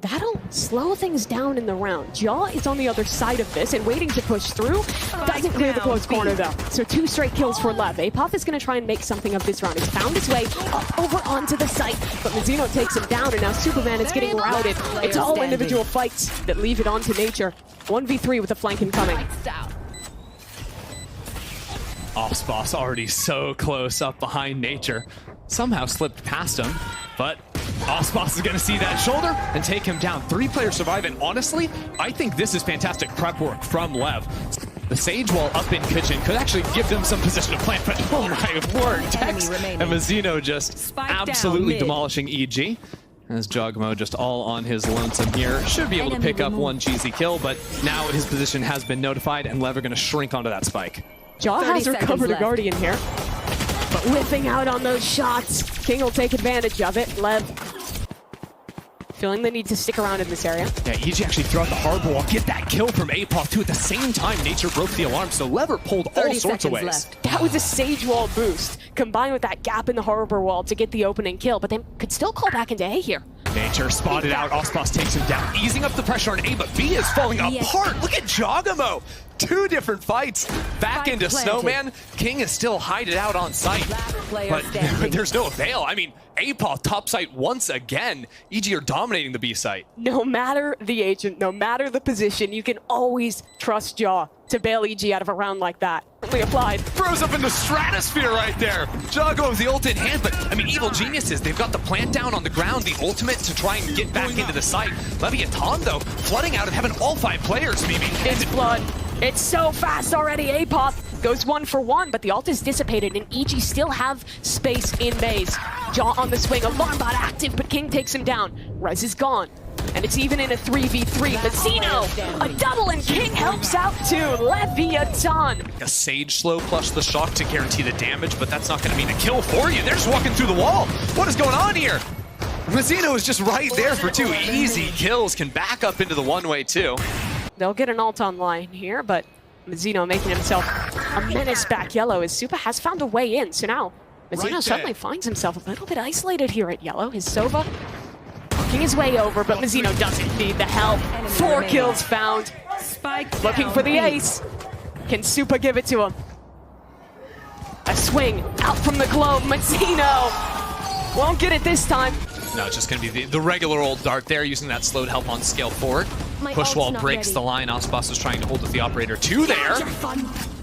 That'll slow things down in the round. Jaw is on the other side of this and waiting to push through. Doesn't clear the close corner though. So 2 straight kills for Lev. Apoth is going to try and make something of this round. He's found his way up over onto the site, but Mazzino takes him down and now Superman is getting routed. It's all individual fights that leave it onto Nature. 1v3 with the flank incoming. Boss already so close up behind Nature. Somehow slipped past him, but Boss is going to see that shoulder and take him down. 3 players survive, and honestly, I think this is fantastic prep work from Lev. The Sage Wall up in kitchen could actually give them some position to plant, but oh my word, Tex and Mazzino just absolutely demolishing EG. As Jogmo just all on his lonesome here. Should be able to pick up 1 cheesy kill, but now his position has been notified, and Lev are going to shrink onto that spike. Jaw has recovered a Guardian here, but whipping out on those shots. King will take advantage of it. Lev feeling the need to stick around in this area. Yeah, EG actually threw out the harbor wall, get that kill from Apoth too. At the same time, Nature broke the alarm, so Lever pulled all sorts of ways. Left. That was a Sage Wall boost, combined with that gap in the harbor wall to get the opening kill, but they could still call back into A here. Nature spotted out, Ospas takes him down, easing up the pressure on A, but B is falling apart. Look at Jogamo! 2 different fights. Back into Snowman. King is still hiding out on site, but there's no avail. I mean, Apoth top site once again. EG are dominating the B site. No matter the agent, no matter the position, you can always trust Jaw to bail EG out of a round like that. Really applied. Throws up in the stratosphere right there. Jago with the ult in hand, but I mean, evil geniuses. They've got the plant down on the ground, the ultimate to try and get back into the site. Leviatán though, flooding out and having all 5 players, maybe. It's flood. It's so fast already. Apoth goes 1 for 1, but the ult is dissipated and EG still have space in maze. Jaw on the swing, alarm bot active, but King takes him down. Rez is gone. And it's even in a 3v3. Mazzino, a double, and King helps out too. Leviatán. A Sage slow plus the shock to guarantee the damage, but that's not going to mean a kill for you. They're just walking through the wall. What is going on here? Mazzino is just right there for 2 easy kills. Can back up into the one-way too. They'll get an ult online here, but Mazzino making himself a menace back yellow as Supa has found a way in. So now Mazzino suddenly finds himself a little bit isolated here at yellow. His Sova working his way over, but Mazzino doesn't need the help. 4 kills found. Looking for the ace. Can Supa give it to him? A swing out from the globe. Mazzino won't get it this time. No, it's just going to be the regular old dart there, using that slowed help on scale forward. Push wall breaks the line. Ospas is trying to hold with the operator 2 there.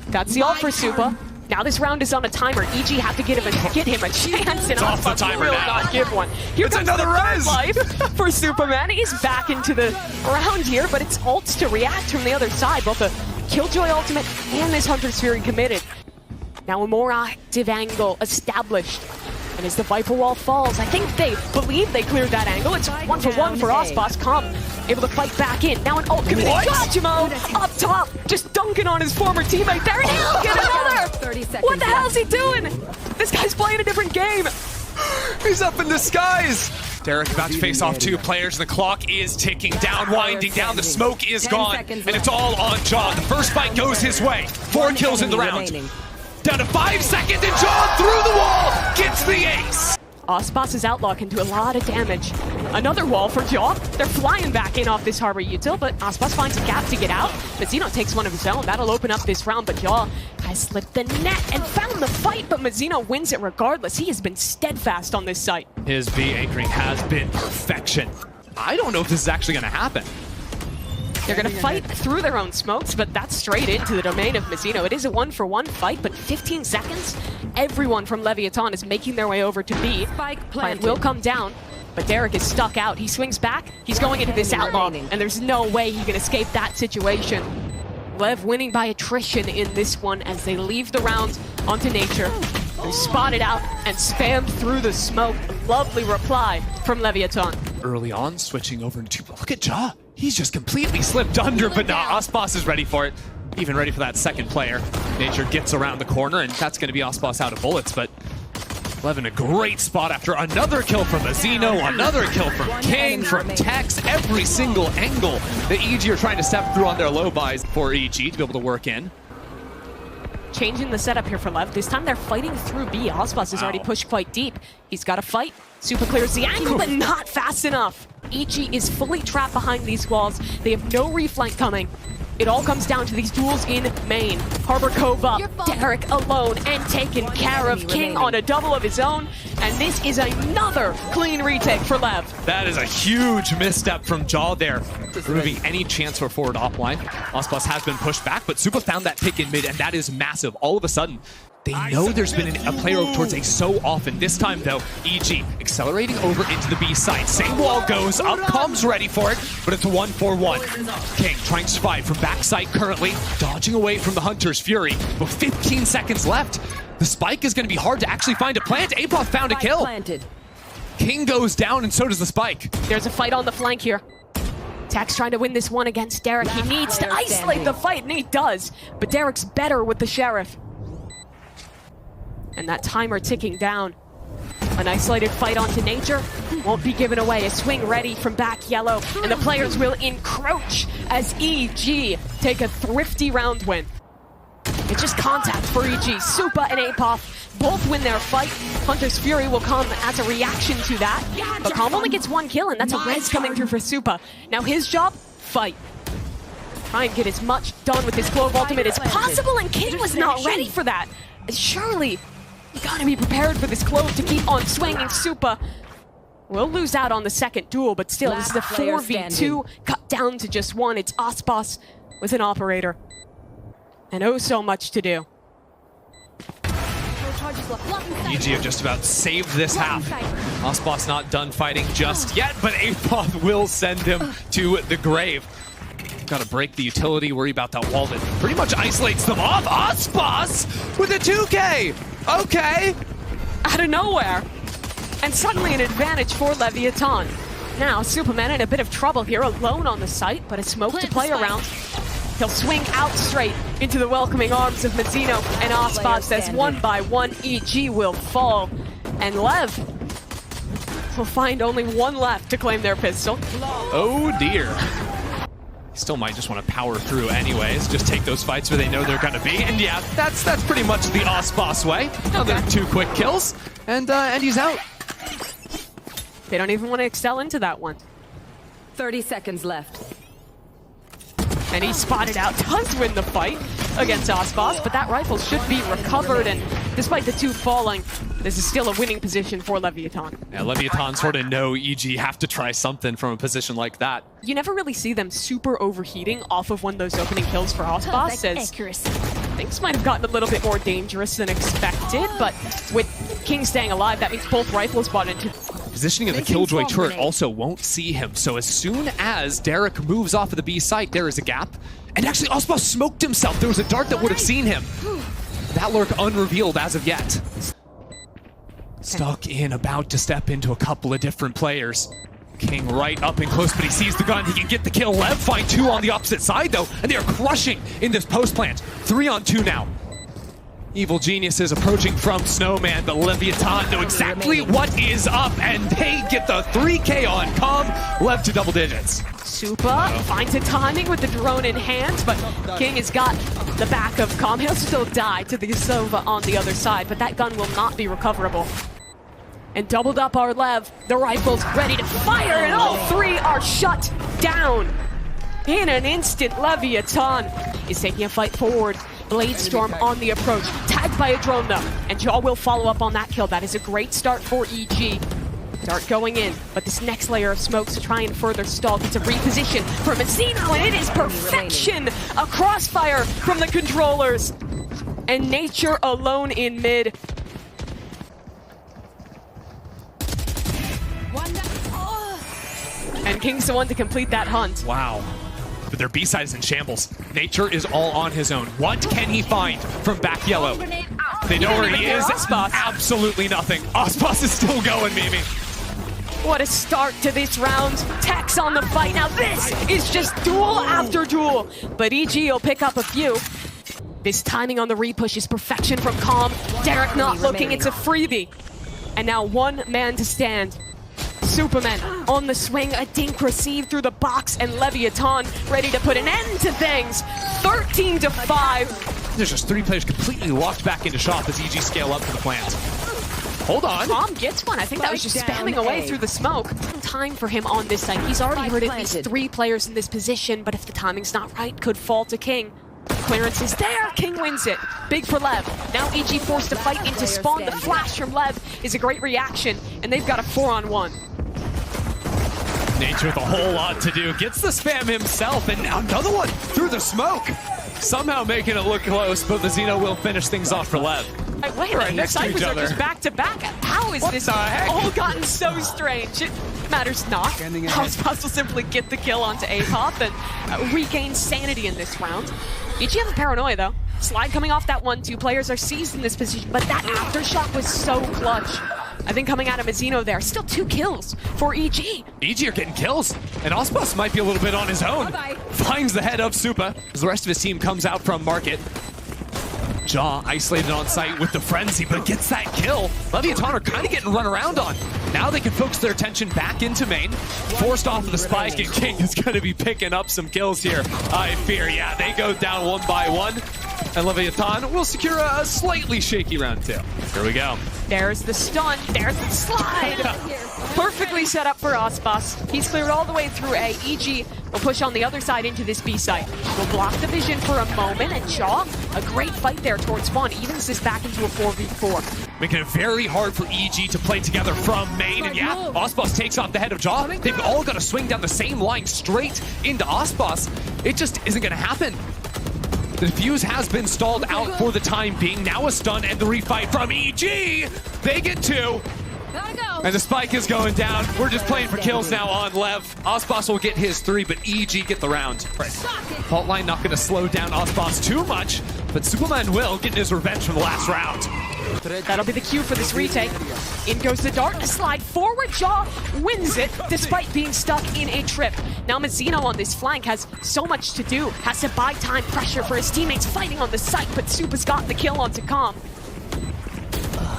That's the ult for Supa. Now this round is on a timer. EG have to get him a chance, and off the timer will now. not give one. Here comes another the life for Superman. He's back into the round here, but it's ults to react from the other side. Both the Killjoy ultimate and this Hunter's Fury committed. Now a more active angle established. And as the Viper Wall falls, I think they believe they cleared that angle. It's 1 for 1 for Ospas. Calm, able to fight back in. Now an ult committed. Jogmo up top, just dunking on his former teammate there. And he'll get another! What the hell's he doing? This guy's playing a different game. He's up in the skies. Derek about to face off 2 players, and the clock is ticking down, winding down. The smoke is gone, and it's all on Jaw. The first fight goes his way. 4 kills in the round. Down to 5 seconds, and Jaw through the wall gets the ace. Ospas's Outlaw can do a lot of damage. Another wall for Jaw. They're flying back in off this harbor util, but Ospas finds a gap to get out. Mazzino takes one of his own. That'll open up this round, but Jaw has slipped the net and found the fight, but Mazzino wins it regardless. He has been steadfast on this site. His B anchoring has been perfection. I don't know if this is actually going to happen. They're going to fight through their own smokes, but that's straight into the domain of Mazzino. It is a 1 for 1 fight, but 15 seconds. Everyone from Leviatán is making their way over to B. Plant will come down, but Derek is stuck out. He swings back. He's going into this Outlaw, and there's no way he can escape that situation. Lev winning by attrition in this one as they leave the round onto Nature. They're spotted out and spammed through the smoke. A lovely reply from Leviatán. Early on, switching over into 2. Look at Jaw. He's just completely slipped under, but now Ospas is ready for it. Even ready for that second player. Nature gets around the corner, and that's going to be Ospas out of bullets, but Lev in a great spot after another kill from Mazzino, another kill from King, from Tex, every single angle that EG are trying to step through on their low buys for EG to be able to work in. Changing the setup here for Lev. This time they're fighting through B. Ospas has already pushed quite deep. He's got to fight. Supa clears the angle, but not fast enough. EG is fully trapped behind these walls. They have no reflank coming. It all comes down to these duels in main. Harbor Cove up, Derek alone and taken care of. King on a double of his own, and this is another clean retake for Lev. That is a huge misstep from Jaw there, removing any chance for forward offline. Ospas has been pushed back, but Supa found that pick in mid, and that is massive. All of a sudden, they know there's been a player towards A so often. This time, though, EG accelerating over into the B side. Same wall goes up, comes ready for it, but it's a 1-4-1. King trying to survive from backside currently, dodging away from the Hunter's Fury. With 15 seconds left, the spike is going to be hard to actually find a plant. Apoth found a kill. King goes down, and so does the spike. There's a fight on the flank here. Tax trying to win this one against Derek. He needs to isolate the fight, and he does. But Derek's better with the Sheriff. And that timer ticking down. An isolated fight onto Nature won't be given away. A swing ready from back yellow, and the players will encroach as EG take a thrifty round win. It's just contact for EG. Supa and Apoth both win their fight. Hunter's Fury will come as a reaction to that. But Calm only gets one kill, and that's a res coming through for Supa. Now his job, fight. Try and get as much done with his Clove ultimate as possible, and King was not ready for that. Surely, you gotta be prepared for this Clove to keep on swinging. Supa will lose out on the second duel, but still, this is a 4v2 cut down to just one. It's Ospas with an operator. And oh, so much to do. EG have just about saved this half. Ospas not done fighting just yet, but Apoth will send him to the grave. Got to break the utility, worry about that wall that pretty much isolates them off. Ospas with a 2K! Okay! Out of nowhere. And suddenly an advantage for Leviatán. Now, Superman in a bit of trouble here, alone on the site, but a smoke to play around. He'll swing out straight into the welcoming arms of Mazzino, and Ospas says 1 by 1, EG will fall. And Lev will find only one left to claim their pistol. Oh dear. Still might just want to power through anyways, just take those fights where they know they're gonna be. And yeah, that's pretty much the Ospas way. Another 2 quick kills, and he's out. They don't even want to excel into that one. 30 seconds left. And he spotted out, does win the fight against Ospas, but that rifle should be recovered, and despite the 2 falling, this is still a winning position for Leviatán. Yeah, Leviatán sort of know EG have to try something from a position like that. You never really see them super overheating off of one of those opening kills for Ospas, as things might have gotten a little bit more dangerous than expected, but with King staying alive, that means both rifles bought into. Positioning of the Killjoy turret also won't see him, so as soon as Derek moves off of the B site, there is a gap. And actually, Ospas smoked himself. There was a dart that would have seen him. That lurk unrevealed as of yet. Stuck in, about to step into a couple of different players. King right up and close, but he sees the gun. He can get the kill. Lev find 2 on the opposite side, though, and they are crushing in this post plant. 3 on 2 now. Evil geniuses approaching from Snowman, but Leviatán know exactly what is up, and they get the 3K on Calm. Lev to double digits. Supa finds a timing with the drone in hand, but King has got the back of Calm. He'll still die to the Sova on the other side, but that gun will not be recoverable. And doubled up our Lev, the rifles ready to fire, and all 3 are shut down. In an instant, Leviatán is taking a fight forward. Bladestorm on the approach, tagged by a drone though, and Jaw will follow up on that kill. That is a great start for EG. Dart going in, but this next layer of smokes to try and further stall. It's a reposition for Mazzino, and it is perfection! A crossfire from the controllers, and Nature alone in mid. And King's the one to complete that hunt. Wow. But their B-side is in shambles. Nature is all on his own. What can he find from back yellow? They know where he is. Ospas. Absolutely nothing. Ospas is still going, Mimi. What a start to this round. Tex on the fight. Now this is just duel after duel. But EG will pick up a few. This timing on the repush is perfection from Calm. Derek not looking. It's a freebie. And now 1 man to stand. Superman on the swing, a dink received through the box, and Leviatán ready to put an end to things. 13-5. There's just 3 players completely locked back into shop as EG scale up for the plant. Hold on. Tom gets one. I think that was just spamming away through the smoke. Time for him on this side. He's already heard at least 3 players in this position, but if the timing's not right, could fall to King. Clearance is there. King wins it. Big for Lev. Now EG forced to fight into spawn. The flash from Lev is a great reaction, and they've got a 4-on-1. Nature with a whole lot to do. Gets the spam himself, and now another one through the smoke. Somehow making it look close, but Vizino will finish things off for Lev. Wait a minute, Cyphers are just back-to-back. How is this all gotten so strange? It matters not. Ospas will simply get the kill onto APOP and regain sanity in this round. EG have a paranoia, though. Slide coming off that 1-2. Players are seized in this position, but that aftershock was so clutch. I think coming out of Vizino there, still 2 kills for EG. EG are getting kills, and Ospas might be a little bit on his own. Finds the head of Supa as the rest of his team comes out from market. Jaw isolated on site with the frenzy, but gets that kill. Leviatán are kind of getting run around on. Now they can focus their attention back into main. Forced off of the spike, and King is going to be picking up some kills here. I fear, yeah, they go down 1 by 1. And Leviatán will secure a slightly shaky round 2. Here we go. There's the stun, there's the slide. Perfectly set up for Ospas. He's cleared all the way through A. EG will push on the other side into this B site. Will block the vision for a moment, and Jaw, a great fight there towards spawn, evens this back into a 4v4. Making it very hard for EG to play together from main, and yeah, Ospas takes off the head of Jaw. They've all got to swing down the same line straight into Ospas. It just isn't going to happen. The defuse has been stalled out for the time being. Now a stun and the refight from EG. They get 2. And the spike is going down. We're just playing for kills now on Lev. Ospas will get his 3, but EG get the round. Fault line not going to slow down Ospas too much, but Superman will get his revenge from the last round. That'll be the cue for this retake. In goes the dart, a slide forward. Jaw wins it despite being stuck in a trip. Now Vizino on this flank has so much to do. Has to buy time, pressure for his teammates fighting on the site, but Supa's got the kill onto Com.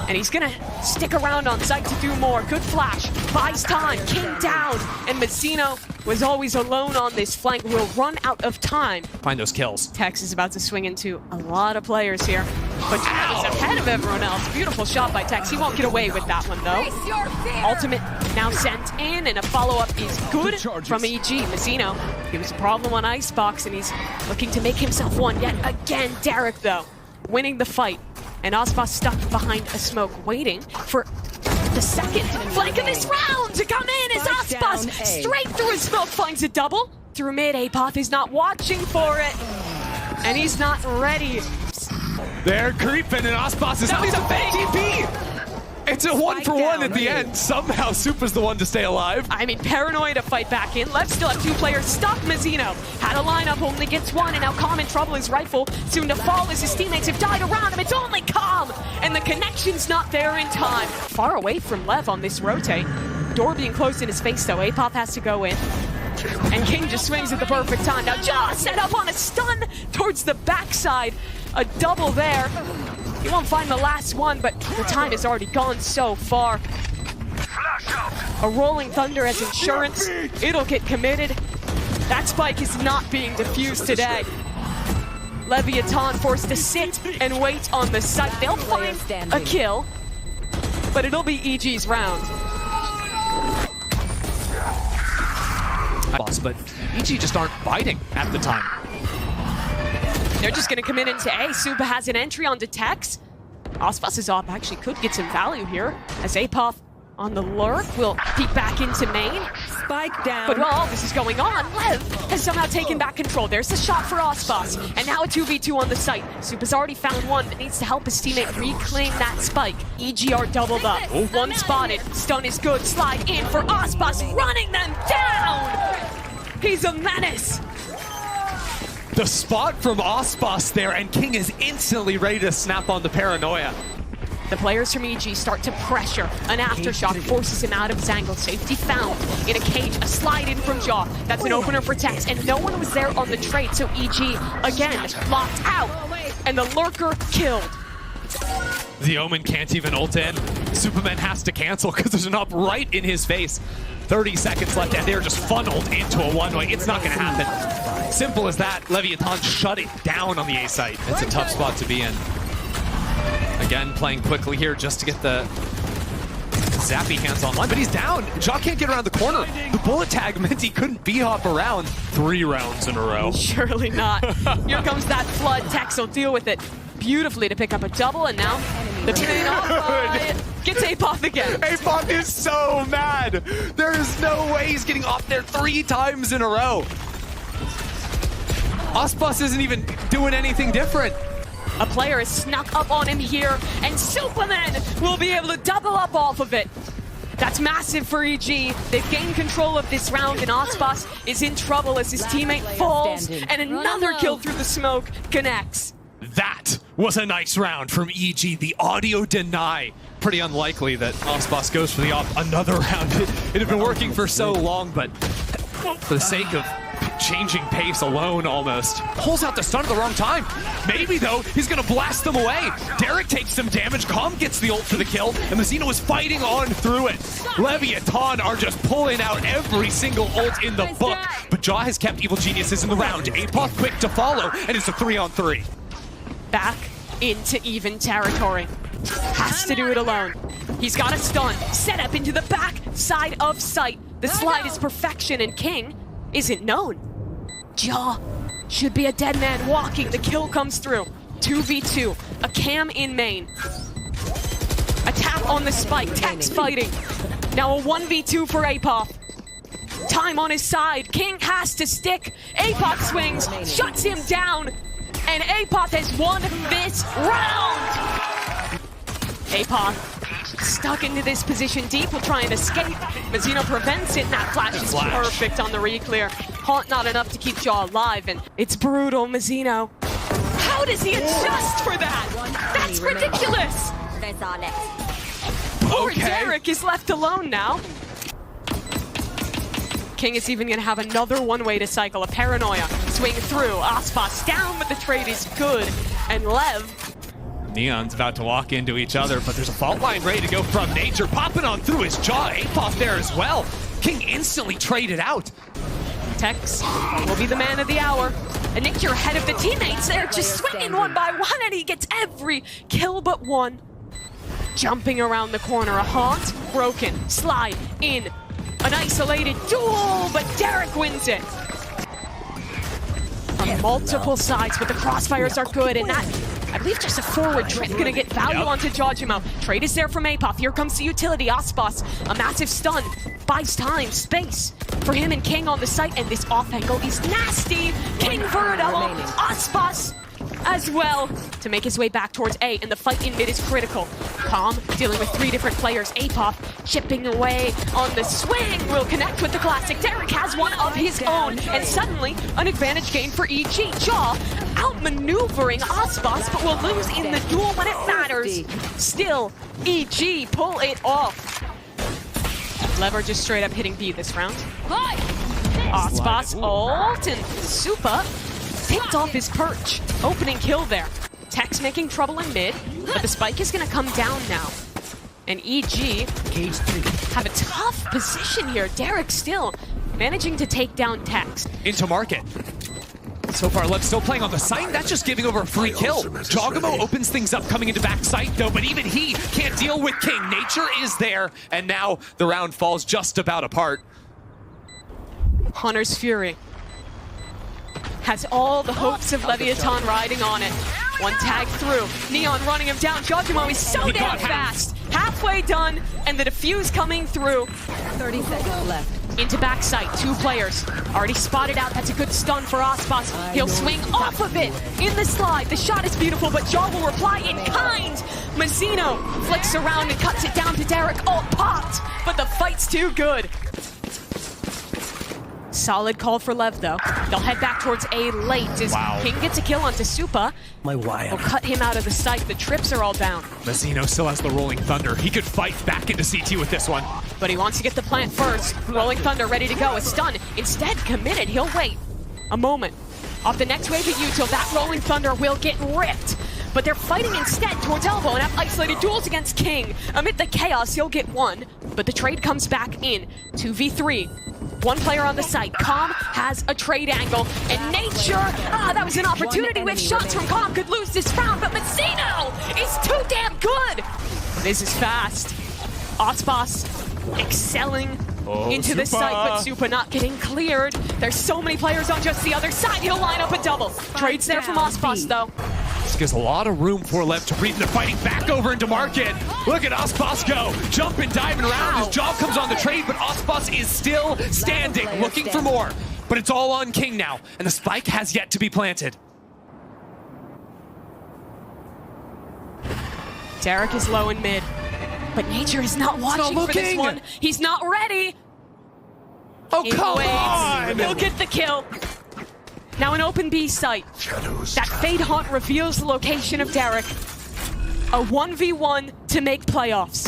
And he's gonna stick around on site to do more. Good flash, buys time, King down. And Vizino was always alone on this flank, will run out of time. Find those kills. Tex is about to swing into a lot of players here. But Tex is ahead of everyone else. Beautiful shot by Tex. He won't get away with that one, though. Ultimate now sent in, and a follow-up is good from EG. Vizino, he was a problem on Icebox, and he's looking to make himself one yet again. Derek, though, winning the fight. And Ospas stuck behind a smoke, waiting for the second flank of this round to come in as Ospas straight through his smoke finds a double. Through mid, APOP is not watching for it. And he's not ready. They're creeping, and Ospas is out to TP. It's a 1-for-1 at the end. Somehow Supa's the one to stay alive. I mean, paranoia to fight back in. Lev still have 2 players stuck. Vizino had a lineup, only gets 1, and now Com in trouble. His rifle soon to fall as his teammates have died around him. It's only Com, and the connection's not there in time. Far away from Lev on this rotate. Door being closed in his face, though. APOP has to go in. And King just swings at the perfect time. Now Jaw set up on a stun towards the backside. A double there. He won't find the last one, but the time has already gone so far. A rolling thunder as insurance. It'll get committed. That spike is not being defused today. Leviatán forced to sit and wait on the site. They'll find a kill, but it'll be EG's round. But EG just aren't biting at the time. They're just going to commit into A. Supa has an entry onto Tex. Ospas' op actually could get some value here, as APOP on the lurk will peek back into main. Spike down. But while all this is going on, Lev has somehow taken back control. There's the shot for Ospas, and now a 2v2 on the site. Supa's already found one, but needs to help his teammate reclaim that spike. EG are doubled up. One spotted. Stun is good. Slide in for Ospas, running them down! He's a menace! The spot from Ospas there, and King is instantly ready to snap on the paranoia. The players from EG start to pressure. An aftershock forces him out of his angle. Safety found in a cage. A slide in from Jaw. That's an opener for Tex, and no one was there on the trade, so EG, again, locked out. And the lurker killed. The Omen can't even ult in. Superman has to cancel because there's an up right in his face. 30 seconds left, and they're just funneled into a one-way. It's not going to happen. Simple as that. Leviatán shut it down on the A site. It's a tough spot to be in. Again, playing quickly here just to get the Zappy hands online, but he's down. Jaw can't get around the corner. The bullet tag meant he couldn't B-hop around 3 rounds in a row. Surely not. Here comes that flood. Tex will deal with it beautifully to pick up a double, and now the pin off by gets Apoth again. Apoth is so mad. There is no way he's getting off there 3 times in a row. Osbus isn't even doing anything different. A player is snuck up on him here, and Superman will be able to double up off of it. That's massive for EG. They've gained control of this round, and Osbus is in trouble as his teammate falls, and another kill through the smoke connects. That was a nice round from EG. The audio deny. Pretty unlikely that Osbus goes for the op another round. It had been working for so long, but for the sake of changing pace alone almost. Pulls out the stun at the wrong time. Maybe though, he's gonna blast them away. Derek takes some damage, Calm gets the ult for the kill, and Mazzino is fighting on through it. Leviatán are just pulling out every single ult in the book, but Jaw has kept Evil Geniuses in the round. Apoth quick to follow, and it's a 3-on-3. Back into even territory. Has to do it alone. He's got a stun, set up into the back side of sight. The slide is perfection, and King isn't known. Jaw should be a dead man walking. The kill comes through. 2v2. A cam in main. A tap on the spike. Tex fighting. Now a 1v2 for Apoth. Time on his side. King has to stick. Apoth swings. Shuts him down. And Apoth has won this round. Apoth stuck into this position deep, will try and escape. Mazzino prevents it, and that flash is perfect on the re-clear. Haunt not enough to keep Jaw alive, and it's brutal. Mazzino, how does he adjust for that? That's ridiculous! Poor Derek is left alone now. King is even gonna have another one-way to cycle, a paranoia. Swing through, Osbus down, but the trade is good. And Lev, Neon's about to walk into each other, but there's a fault line ready to go from Nature, popping on through his Jaw. Apoth there as well. King instantly traded out. Tex will be the man of the hour. And Nature ahead of the teammates there, just swinging one by one, and he gets every kill but one. Jumping around the corner, a haunt, broken, slide in. An isolated duel, but Derek wins it. From multiple sides, but the crossfires are good, and that, I believe, just a forward drift gonna get value onto Jojimo. Trade is there from Apoth. Here comes the utility. Osbus, a massive stun, buys time, space for him and King on the site, and this off angle is nasty. King for a double. Osbus as well to make his way back towards A, and the fight in mid is critical. Calm dealing with 3 different players. Apoth chipping away on the swing will connect with the classic. Derek has one of his own, and suddenly an advantage gain for EG. Jaw outmaneuvering Osbus, but will lose in the duel when it matters. Still, EG pull it off. Lever just straight up hitting B this round. Osbus ult, and Supa picked off his perch. Opening kill there. Tex making trouble in mid, but the spike is gonna come down now. And EG have a tough position here. Derek still managing to take down Tex. Into market. So far, Lev still playing on the site. That's just giving over a free kill. Jogamo opens things up coming into back site though, but even he can't deal with King. Nature is there, and now the round falls just about apart. Hunter's Fury has all the hopes of Leviatán riding on it. One tag through. Neon running him down. Jojimo is so damn fast. Halfway done, and the defuse coming through. 30 seconds left. Into backside, 2 players. Already spotted out. That's a good stun for Osbus. He'll swing off of it in the slide. The shot is beautiful, but Jaw will reply in kind. Mazzino flicks around and cuts it down to Derek. All popped, but the fight's too good. Solid call for Lev, though. They'll head back towards A late as King gets a kill onto Supa. Will cut him out of the sight. The trips are all down. Mazzino still has the Rolling Thunder. He could fight back into CT with this one. But he wants to get the plant first. Rolling Thunder ready to go. A stun. Instead, committed. He'll wait a moment. Off the next wave of util, that Rolling Thunder will get ripped. But they're fighting instead towards Elbow and have isolated duels against King. Amid the chaos, he'll get one. But the trade comes back in. 2v3. 1 player on the site. Calm has a trade angle, and Nature, that was an opportunity with shots from Calm, could lose this round, but Mazzino is too damn good. This is fast. Ospas excelling into the Supa. site, but Supa not getting cleared. There's so many players on just the other side. He'll line up a double. Trades there from Ospas, though. This gives a lot of room for Lev to breathe. They're fighting back over into market. Look at Ospas go. Jumping, diving around. His jaw comes on the trade, but Ospas is still standing, looking for more. But it's all on King now, and the spike has yet to be planted. Derek is low in mid, but Nature is not watching for this one. He's not ready. Oh, He come waits. on! He'll get the kill. Now an open B site. That Fade Hunt reveals the location of Derek. A 1v1 to make playoffs.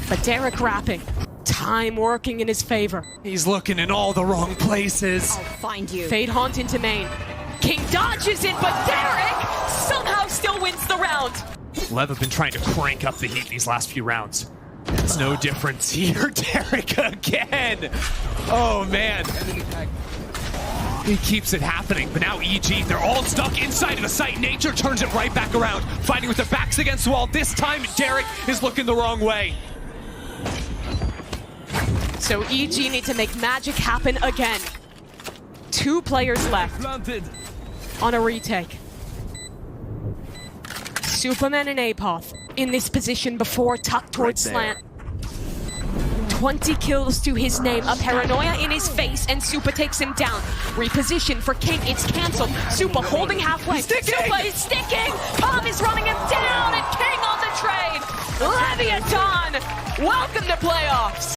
But Derek rapping. Time working in his favor. He's looking in all the wrong places. I'll find you. Fade Hunt into main. King dodges it, but Derek somehow still wins the round. Lev have been trying to crank up the heat these last few rounds. It's no difference here. Derek again. Oh, man. He keeps it happening, but now EG, they're all stuck inside of the site. Nature turns it right back around, fighting with their backs against the wall. This time, Derek is looking the wrong way. So EG need to make magic happen again. 2 players left on a retake. Superman and Apoth in this position before tucked towards slant. 20 kills to his name, a paranoia in his face, and Supa takes him down. Reposition for King, it's cancelled. Supa holding halfway. Supa is sticking! Palm is running him down, and King on the trade! Leviatán, welcome to playoffs!